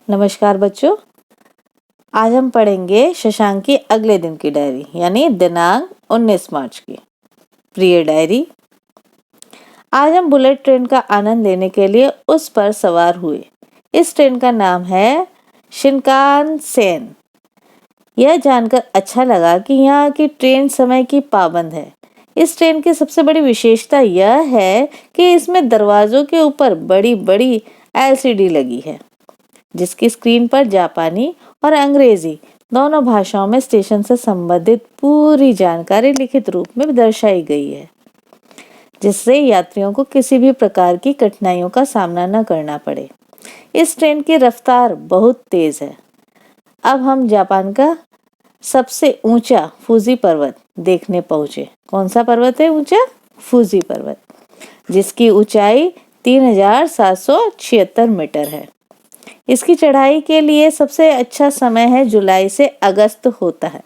नमस्कार बच्चों, आज हम पढ़ेंगे शशांक की अगले दिन की डायरी यानी दिनांक 19 मार्च की। प्रिय डायरी, आज हम बुलेट ट्रेन का आनंद लेने के लिए उस पर सवार हुए। इस ट्रेन का नाम है शिनकानसेन। यह जानकर अच्छा लगा कि यहाँ की ट्रेन समय की पाबंद है। इस ट्रेन की सबसे बड़ी विशेषता यह है कि इसमें दरवाजों के ऊपर बड़ी बड़ी LCD लगी है, जिसकी स्क्रीन पर जापानी और अंग्रेजी दोनों भाषाओं में स्टेशन से संबंधित पूरी जानकारी लिखित रूप में दर्शाई गई है, जिससे यात्रियों को किसी भी प्रकार की कठिनाइयों का सामना न करना पड़े। इस ट्रेन की रफ्तार बहुत तेज है। अब हम जापान का सबसे ऊंचा फूजी पर्वत देखने पहुंचे। कौन सा पर्वत है ऊंचा? फूजी पर्वत, जिसकी ऊंचाई 3776 मीटर है। इसकी चढ़ाई के लिए सबसे अच्छा समय है जुलाई से अगस्त होता है।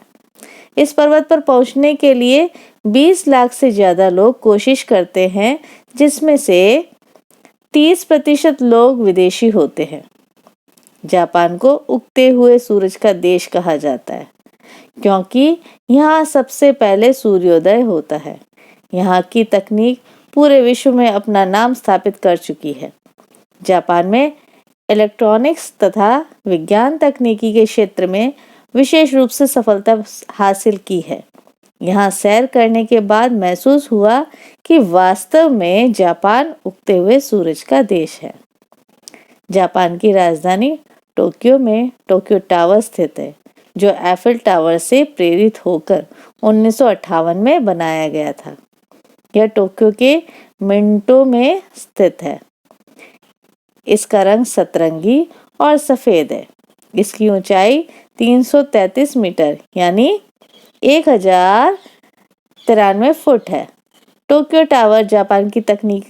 इस पर्वत पर पहुंचने के लिए 20 लाख से ज्यादा लोग कोशिश करते हैं, जिसमें से 30% लोग विदेशी होते हैं। जापान को उगते हुए सूरज का देश कहा जाता है, क्योंकि यहाँ सबसे पहले सूर्योदय होता है। यहाँ की तकनीक पूरे विश्व में अपना नाम स्थापित कर चुकी है। जापान में इलेक्ट्रॉनिक्स तथा विज्ञान तकनीकी के क्षेत्र में विशेष रूप से सफलता हासिल की है। यहाँ सैर करने के बाद महसूस हुआ कि वास्तव में जापान उगते हुए सूरज का देश है। जापान की राजधानी टोक्यो में टोक्यो टावर स्थित है, जो एफिल टावर से प्रेरित होकर 1958 में बनाया गया था। यह टोक्यो के मिंटो में स्थित है। इसका रंग सतरंगी और सफेद है। इसकी ऊंचाई 333 मीटर यानी 1093 फुट है। टोक्यो टावर जापान की तकनीक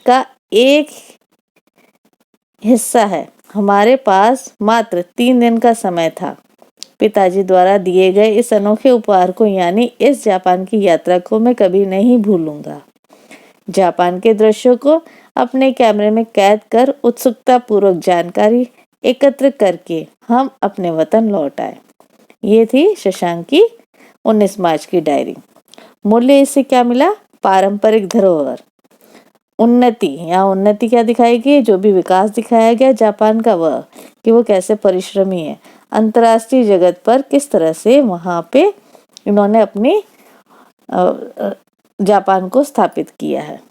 का एक हिस्सा है। हमारे पास मात्र 3 दिन का समय था। पिताजी द्वारा दिए गए इस अनोखे उपहार को यानी इस जापान की यात्रा को मैं कभी नहीं भूलूंगा। जापान के दृश्यों को अपने कैमरे में कैद कर उत्सुकता पूर्वक जानकारी एकत्र करके हम अपने वतन लौट आए। ये थी शशांक की 19 मार्च की डायरी। मूल्य इससे क्या मिला? पारंपरिक धरोहर, उन्नति। यहाँ उन्नति क्या दिखाई गई? जो भी विकास दिखाया गया जापान का, वह कि वो कैसे परिश्रमी है। अंतर्राष्ट्रीय जगत पर किस तरह से वहां पे इन्होंने अपनी जापान को स्थापित किया है।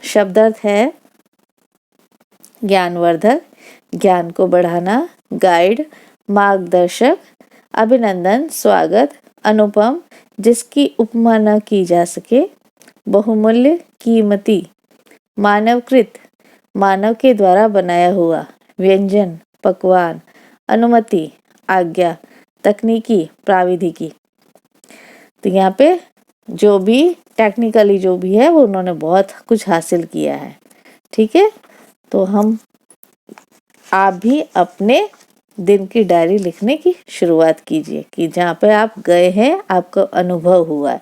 शब्दार्थ है ज्ञानवर्धक, ज्ञान को बढ़ाना, गाइड, मार्गदर्शक, अभिनंदन, स्वागत, अनुपम, जिसकी उपमा न की जा सके, बहुमूल्य, कीमती, मानवकृत, मानव के द्वारा बनाया हुआ, व्यंजन, पकवान, अनुमति, आज्ञा, तकनीकी, प्राविधिकी। तो यहाँ पे जो भी टेक्निकली जो भी है वो उन्होंने बहुत कुछ हासिल किया है। ठीक है, तो आप भी अपने दिन की डायरी लिखने की शुरुआत कीजिए कि जहाँ पे आप गए हैं, आपको अनुभव हुआ है,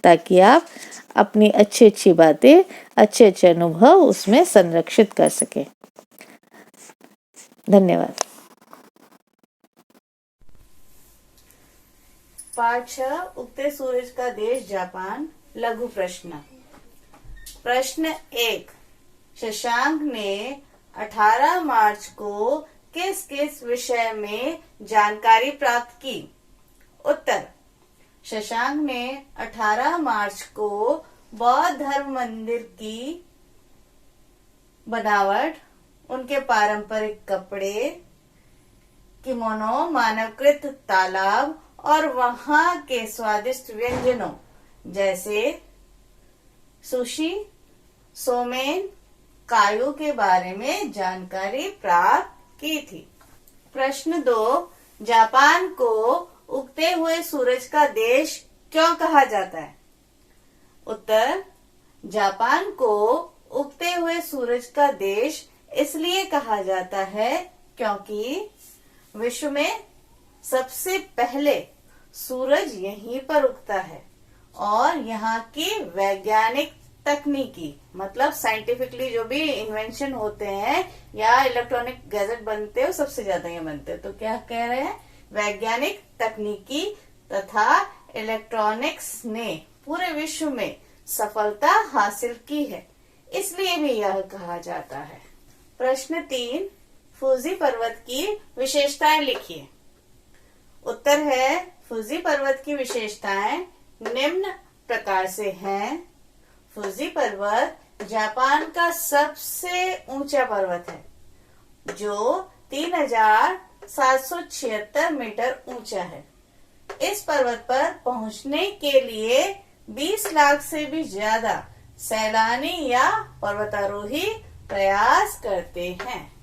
ताकि आप अपनी अच्छी बातें, अच्छे अनुभव उसमें संरक्षित कर सके। धन्यवाद। पाठ 6, उगते सूरज का देश जापान। लघु प्रश्न। प्रश्न 1, शशांक ने 18 मार्च को किस किस विषय में जानकारी प्राप्त की? उत्तर, शशांक ने 18 मार्च को बौद्ध धर्म मंदिर की बनावट, उनके पारंपरिक कपड़े, किमोनो, मानवकृत तालाब और वहां के स्वादिष्ट व्यंजनों जैसे सुशी, सोमेन, कायू के बारे में जानकारी प्राप्त की थी। प्रश्न 2, जापान को उगते हुए सूरज का देश क्यों कहा जाता है? उत्तर, जापान को उगते हुए सूरज का देश इसलिए कहा जाता है क्योंकि विश्व में सबसे पहले सूरज यहीं पर उगता है और यहाँ की वैज्ञानिक तकनीकी मतलब साइंटिफिकली जो भी इन्वेंशन होते हैं या इलेक्ट्रॉनिक गैजेट बनते हैं वो सबसे ज्यादा ये बनते हैं। तो क्या कह रहे हैं, वैज्ञानिक तकनीकी तथा इलेक्ट्रॉनिक्स ने पूरे विश्व में सफलता हासिल की है, इसलिए भी यह कहा जाता है। प्रश्न 3, फूजी पर्वत की विशेषताएं लिखिए। उत्तर है, फूजी पर्वत की विशेषताएं निम्न प्रकार से हैं। फूजी पर्वत जापान का सबसे ऊंचा पर्वत है जो 3776 मीटर ऊंचा है। इस पर्वत पर पहुंचने के लिए 20 लाख से भी ज्यादा सैलानी या पर्वतारोही प्रयास करते हैं।